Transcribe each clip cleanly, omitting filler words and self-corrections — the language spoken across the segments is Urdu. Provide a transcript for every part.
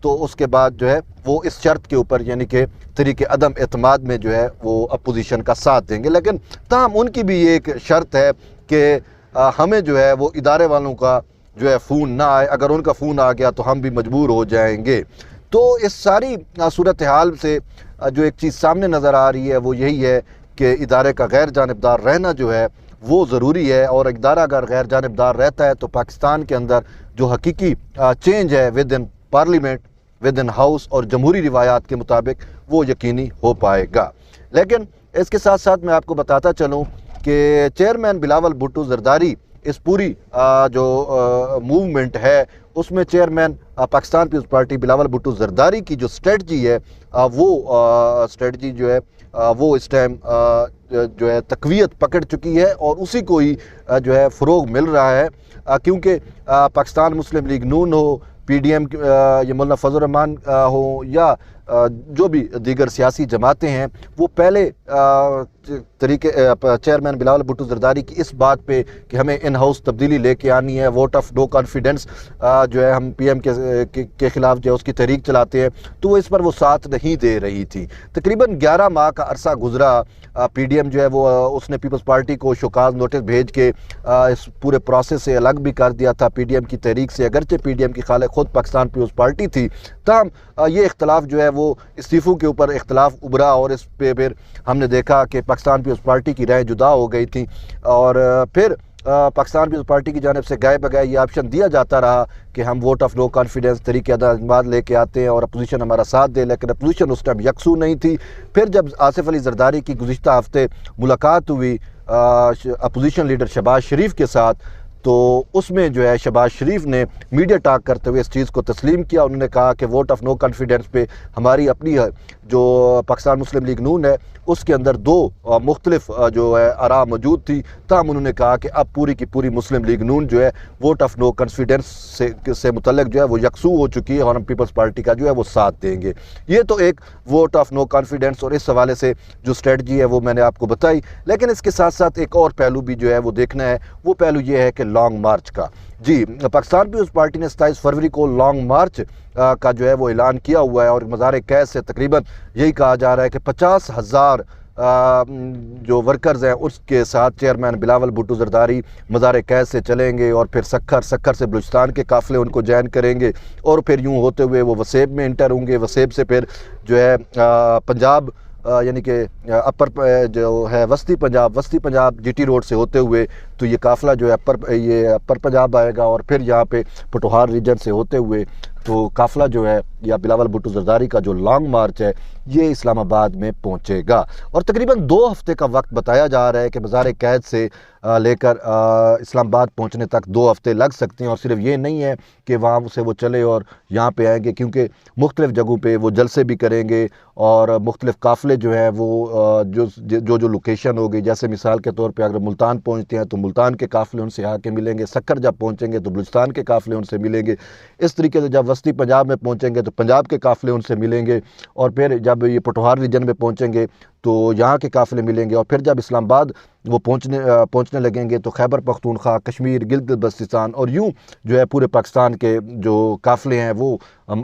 تو اس کے بعد جو ہے وہ اس شرط کے اوپر یعنی کہ طریق عدم اعتماد میں جو ہے وہ اپوزیشن کا ساتھ دیں گے، لیکن تاہم ان کی بھی ایک شرط ہے کہ ہمیں جو ہے وہ ادارے والوں کا جو ہے فون نہ آئے، اگر ان کا فون آ گیا تو ہم بھی مجبور ہو جائیں گے۔ تو اس ساری صورتحال سے جو ایک چیز سامنے نظر آ رہی ہے وہ یہی ہے کہ ادارے کا غیر جانبدار رہنا جو ہے وہ ضروری ہے، اور ادارہ اگر غیر جانبدار رہتا ہے تو پاکستان کے اندر جو حقیقی چینج ہے with in parliament, with in house اور جمہوری روایات کے مطابق وہ یقینی ہو پائے گا۔ لیکن اس کے ساتھ ساتھ میں آپ کو بتاتا چلوں کہ چیئرمین بلاول بھٹو زرداری اس پوری جو موومنٹ ہے اس میں چیئرمین پاکستان پیپلز پارٹی بلاول بھٹو زرداری کی جو اسٹریٹجی ہے وہ اسٹریٹجی جو ہے وہ اس ٹائم جو ہے تقویت پکڑ چکی ہے، اور اسی کو ہی جو ہے فروغ مل رہا ہے، کیونکہ پاکستان مسلم لیگ نون ہو، پی ڈی ایم یہ مولانا فضل الرحمان ہو یا جو بھی دیگر سیاسی جماعتیں ہیں، وہ پہلے طریقے چیئرمین بلاول بھٹو زرداری کی اس بات پہ کہ ہمیں ان ہاؤس تبدیلی لے کے آنی ہے، ووٹ آف نو کانفیڈنس جو ہے ہم پی ایم کے خلاف جو ہے اس کی تحریک چلاتے ہیں، تو اس پر وہ ساتھ نہیں دے رہی تھی۔ تقریباً 11 ماہ کا عرصہ گزرا، پی ڈی ایم جو ہے وہ اس نے پیپلز پارٹی کو شوکاز نوٹس بھیج کے اس پورے پروسیس سے الگ بھی کر دیا تھا پی ڈی ایم کی تحریک سے، اگرچہ پی ڈی ایم کی خالق خود پاکستان پیپلز پارٹی تھی، تاہم یہ اختلاف جو ہے وہ استعفوں کے اوپر اختلاف ابھرا، اور اس پہ پھر ہم نے دیکھا کہ پاکستان پیپلز پارٹی کی رائے جدا ہو گئی تھی، اور پھر پاکستان پیپلز پارٹی کی جانب سے گائے بگائے یہ آپشن دیا جاتا رہا کہ ہم ووٹ آف نو کانفیڈنس طریقے اعتماد لے کے آتے ہیں اور اپوزیشن ہمارا ساتھ دے، لیکن اپوزیشن اس ٹائم یکسو نہیں تھی۔ پھر جب آصف علی زرداری کی گزشتہ ہفتے ملاقات ہوئی اپوزیشن لیڈر شہباز شریف کے ساتھ، تو اس میں جو ہے شہباز شریف نے میڈیا ٹاک کرتے ہوئے اس چیز کو تسلیم کیا۔ انہوں نے کہا کہ ووٹ آف نو کانفیڈنس پہ ہماری اپنی جو پاکستان مسلم لیگ نون ہے اس کے اندر 2 مختلف جو ہے آراء موجود تھی، تاہم انہوں نے کہا کہ اب پوری کی پوری مسلم لیگ نون جو ہے ووٹ آف نو کانفیڈنس سے متعلق جو ہے وہ یکسو ہو چکی ہے، اور ہم پیپلز پارٹی کا جو ہے وہ ساتھ دیں گے۔ یہ تو ایک ووٹ آف نو کانفیڈنس اور اس حوالے سے جو اسٹریٹجی ہے وہ میں نے آپ کو بتائی، لیکن اس کے ساتھ ساتھ ایک اور پہلو بھی جو ہے وہ دیکھنا ہے، وہ پہلو یہ ہے کہ لانگ مارچ کا۔ جی، پاکستان پیپلز پارٹی نے 27 فروری کو لانگ مارچ کا جو ہے وہ اعلان کیا ہوا ہے، اور مزار قید سے تقریباً یہی کہا جا رہا ہے کہ 50,000 جو ورکرز ہیں اس کے ساتھ چیئرمین بلاول بھٹو زرداری مزار قید سے چلیں گے، اور پھر سکھر سے بلوچستان کے قافلے ان کو جوائن کریں گے، اور پھر یوں ہوتے ہوئے وہ وسیب میں انٹر ہوں گے، وسیب سے پھر جو ہے پنجاب یعنی کہ اپر جو ہے وسطی پنجاب جی ٹی روڈ سے ہوتے ہوئے تو یہ قافلہ جو ہے اپر پنجاب آئے گا، اور پھر یہاں پہ پٹوہار ریجن سے ہوتے ہوئے تو قافلہ جو ہے یا بلاول بھٹو زرداری کا جو لانگ مارچ ہے یہ اسلام آباد میں پہنچے گا، اور تقریباً 2 ہفتے کا وقت بتایا جا رہا ہے کہ مزار قید سے لے کر اسلام آباد پہنچنے تک 2 ہفتے لگ سکتے ہیں۔ اور صرف یہ نہیں ہے کہ وہاں سے وہ چلے اور یہاں پہ آئیں گے، کیونکہ مختلف جگہوں پہ وہ جلسے بھی کریں گے، اور مختلف قافلے جو ہیں وہ جو لوکیشن ہوگی، جیسے مثال کے طور پہ اگر ملتان پہنچتے ہیں تو ملتان کے قافلے ان سے آ کے ملیں گے، سکھر جب پہنچیں گے تو بلوچستان کے قافلے ان سے ملیں گے، اس طریقے سے جب وسطی پنجاب میں پہنچیں گے تو پنجاب کے قافلے ان سے ملیں گے، اور پھر جب یہ پٹوہار ریجن میں پہنچیں گے تو یہاں کے قافلے ملیں گے، اور پھر جب اسلام آباد وہ پہنچنے لگیں گے تو خیبر پختونخوا، کشمیر، گلگت بلتستان اور یوں جو ہے پورے پاکستان کے جو قافلے ہیں وہ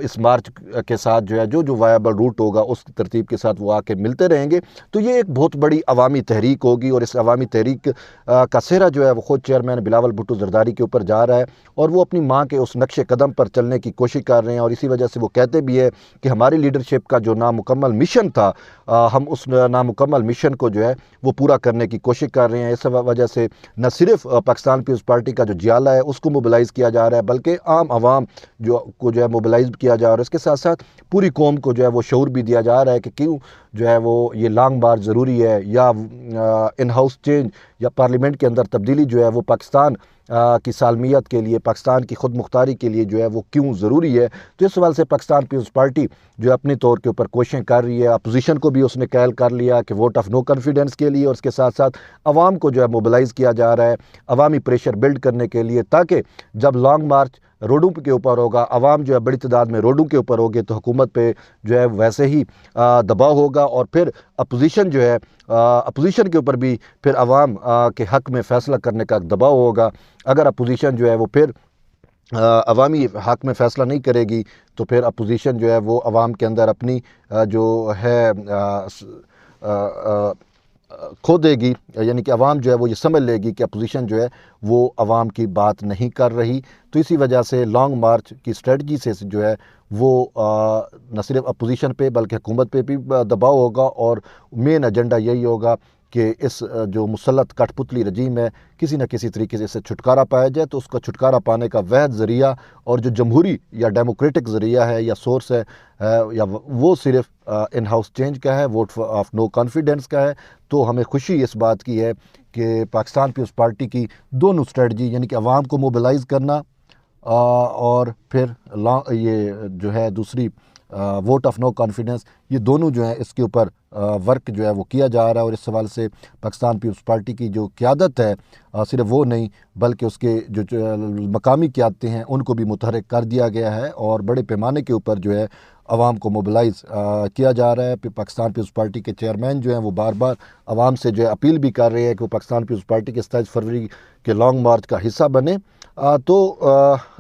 اس مارچ کے ساتھ جو ہے جو وائبل روٹ ہوگا اس ترتیب کے ساتھ وہ آ کے ملتے رہیں گے۔ تو یہ ایک بہت بڑی عوامی تحریک ہوگی، اور اس عوامی تحریک کا سہرا جو ہے وہ خود چیئرمین بلاول بھٹو زرداری کے اوپر جا رہا ہے، اور وہ اپنی ماں کے اس نقش قدم پر چلنے کی کوشش کر رہے ہیں، اور اسی وجہ سے وہ کہتے بھی ہے کہ ہماری لیڈرشپ کا جو نامکمل مشن تھا ہم اس نامکمل مشن کو جو ہے وہ پورا کرنے کی کوشش کر رہے ہیں۔ اس وجہ سے نہ صرف پاکستان پیپلز پارٹی کا جو جیالہ ہے اس کو موبلائز کیا جا رہا ہے، بلکہ عام عوام کو جو ہے موبلائز کیا جا رہا ہے، اس کے ساتھ ساتھ پوری قوم کو جو ہے وہ شعور بھی دیا جا رہا ہے کہ کیوں جو ہے وہ یہ لانگ مارچ ضروری ہے، یا ان ہاؤس چینج یا پارلیمنٹ کے اندر تبدیلی جو ہے وہ پاکستان کی سالمیت کے لیے، پاکستان کی خود مختاری کے لیے جو ہے وہ کیوں ضروری ہے۔ تو اس سوال سے پاکستان پیپلز پارٹی جو ہے اپنی طور کے اوپر کوششیں کر رہی ہے، اپوزیشن کو بھی اس نے قائل کر لیا کہ ووٹ آف نو کانفیڈنس کے لیے، اور اس کے ساتھ ساتھ عوام کو جو ہے موبلائز کیا جا رہا ہے عوامی پریشر بلڈ کرنے کے لیے، تاکہ جب لانگ مارچ روڈوں کے اوپر ہوگا، عوام جو ہے بڑی تعداد میں روڈوں کے اوپر ہوگی تو حکومت پہ جو ہے ویسے ہی دباؤ ہوگا، اور پھر اپوزیشن جو ہے اپوزیشن کے اوپر بھی پھر عوام کے حق میں فیصلہ کرنے کا دباؤ ہوگا۔ اگر اپوزیشن جو ہے وہ پھر عوامی حق میں فیصلہ نہیں کرے گی تو پھر اپوزیشن جو ہے وہ عوام کے اندر اپنی جو ہے کھو دے گی، یعنی کہ عوام جو ہے وہ یہ سمجھ لے گی کہ اپوزیشن جو ہے وہ عوام کی بات نہیں کر رہی. تو اسی وجہ سے لانگ مارچ کی اسٹریٹجی سے جو ہے وہ نہ صرف اپوزیشن پہ بلکہ حکومت پہ بھی دباؤ ہوگا، اور مین ایجنڈا یہی ہوگا کہ اس جو مسلط کٹ پتلی رجیم ہے کسی نہ کسی طریقے سے اس سے چھٹکارا پایا جائے. تو اس کا چھٹکارا پانے کا واحد ذریعہ اور جو جمہوری یا ڈیموکریٹک ذریعہ ہے یا سورس ہے یا وہ صرف ان ہاؤس چینج کا ہے، ووٹ آف نو کانفیڈنس کا ہے. تو ہمیں خوشی اس بات کی ہے کہ پاکستان پیپلز پارٹی کی دونوں اسٹریٹجی، یعنی کہ عوام کو موبلائز کرنا اور پھر یہ جو ہے دوسری ووٹ آف نو کانفیڈنس، یہ دونوں جو ہیں اس کے اوپر ورک جو ہے وہ کیا جا رہا ہے. اور اس سوال سے پاکستان پیپلز پارٹی کی جو قیادت ہے صرف وہ نہیں بلکہ اس کے جو مقامی قیادتیں ہیں ان کو بھی متحرک کر دیا گیا ہے، اور بڑے پیمانے کے اوپر جو ہے عوام کو موبلائز کیا جا رہا ہے. پاکستان پیپلز پارٹی کے چیئرمین جو ہیں وہ بار بار عوام سے جو ہے اپیل بھی کر رہے ہیں کہ وہ پاکستان پیپلز پارٹی کے 27 فروری کے لانگ مارچ کا حصہ بنے. تو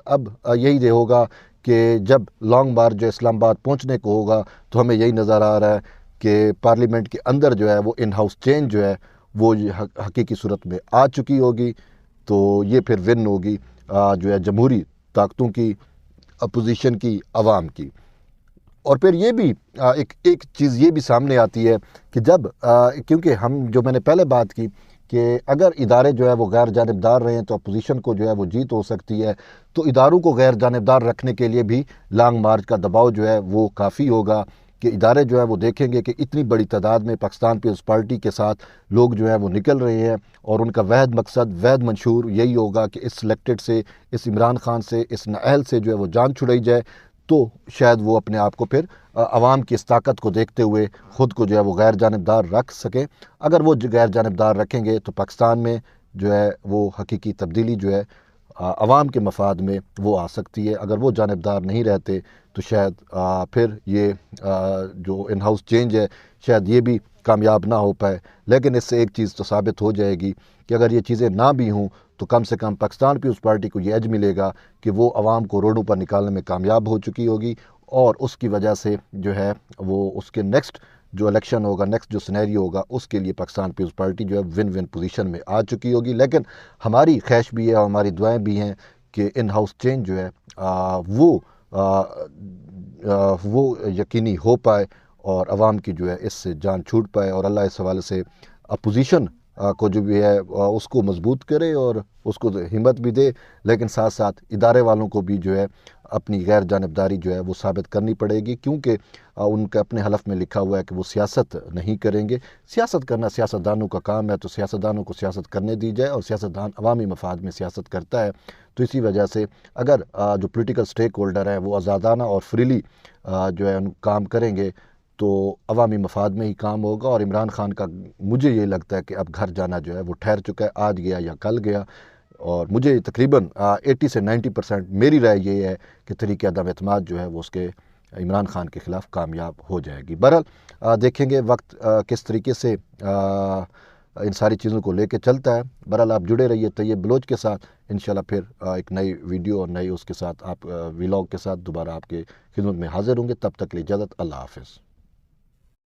اب یہی ہوگا کہ جب لانگ مارچ جو اسلام آباد پہنچنے کو ہوگا تو ہمیں یہی نظر آ رہا ہے کہ پارلیمنٹ کے اندر جو ہے وہ ان ہاؤس چینج جو ہے وہ حقیقی صورت میں آ چکی ہوگی. تو یہ پھر ون ہوگی جو ہے جمہوری طاقتوں کی، اپوزیشن کی، عوام کی. اور پھر یہ بھی ایک چیز یہ بھی سامنے آتی ہے کہ جب کیونکہ ہم جو میں نے پہلے بات کی کہ اگر ادارے جو ہے وہ غیر جانبدار رہے ہیں تو اپوزیشن کو جو ہے وہ جیت ہو سکتی ہے. تو اداروں کو غیر جانبدار رکھنے کے لیے بھی لانگ مارچ کا دباؤ جو ہے وہ کافی ہوگا کہ ادارے جو ہے وہ دیکھیں گے کہ اتنی بڑی تعداد میں پاکستان پیپلز پارٹی کے ساتھ لوگ جو ہیں وہ نکل رہے ہیں، اور ان کا واحد مقصد، واحد منشور یہی ہوگا کہ اس سلیکٹڈ سے، اس عمران خان سے، اس نااہل سے جو ہے وہ جان چھڑائی جائے. تو شاید وہ اپنے آپ کو پھر عوام کی اس طاقت کو دیکھتے ہوئے خود کو جو ہے وہ غیر جانبدار رکھ سکیں. اگر وہ غیر جانبدار رکھیں گے تو پاکستان میں جو ہے وہ حقیقی تبدیلی جو ہے عوام کے مفاد میں وہ آ سکتی ہے. اگر وہ جانبدار نہیں رہتے تو شاید پھر یہ جو ان ہاؤس چینج ہے شاید یہ بھی کامیاب نہ ہو پائے. لیکن اس سے ایک چیز تو ثابت ہو جائے گی کہ اگر یہ چیزیں نہ بھی ہوں تو کم سے کم پاکستان پیپلز پارٹی کو یہ ایج ملے گا کہ وہ عوام کو روڈوں پر نکالنے میں کامیاب ہو چکی ہوگی، اور اس کی وجہ سے جو ہے وہ اس کے نیکسٹ جو الیکشن ہوگا، نیکسٹ جو سینیریو ہوگا، اس کے لیے پاکستان پیپلز پارٹی جو ہے ون ون پوزیشن میں آ چکی ہوگی. لیکن ہماری خواہش بھی ہے اور ہماری دعائیں بھی ہیں کہ ان ہاؤس چینج جو ہے وہ یقینی ہو پائے اور عوام کی جو ہے اس سے جان چھوٹ پائے، اور اللہ اس حوالے سے اپوزیشن کو جو بھی ہے اس کو مضبوط کرے اور اس کو ہمت بھی دے. لیکن ساتھ ساتھ ادارے والوں کو بھی جو ہے اپنی غیر جانبداری جو ہے وہ ثابت کرنی پڑے گی، کیونکہ ان کے اپنے حلف میں لکھا ہوا ہے کہ وہ سیاست نہیں کریں گے. سیاست کرنا سیاستدانوں کا کام ہے، تو سیاستدانوں کو سیاست کرنے دی جائے، اور سیاستدان عوامی مفاد میں سیاست کرتا ہے. تو اسی وجہ سے اگر جو پولیٹیکل سٹیک ہولڈر ہیں وہ آزادانہ اور فریلی جو ہے کام کریں گے تو عوامی مفاد میں ہی کام ہوگا. اور عمران خان کا مجھے یہ لگتا ہے کہ اب گھر جانا جو ہے وہ ٹھہر چکا ہے، آج گیا یا کل گیا. اور مجھے تقریباً 80 سے 90% میری رائے یہ ہے کہ طریقہ عدم اعتماد جو ہے وہ اس کے عمران خان کے خلاف کامیاب ہو جائے گی. بہرحال دیکھیں گے وقت کس طریقے سے ان ساری چیزوں کو لے کے چلتا ہے. بہرحال آپ جڑے رہیے طیب بلوچ کے ساتھ. انشاءاللہ پھر ایک نئی ویڈیو اور نئی اس کے ساتھ آپ ویلاگ کے ساتھ دوبارہ آپ کے خدمت میں حاضر ہوں گے. تب تک کے لیے اجازت، اللہ حافظ.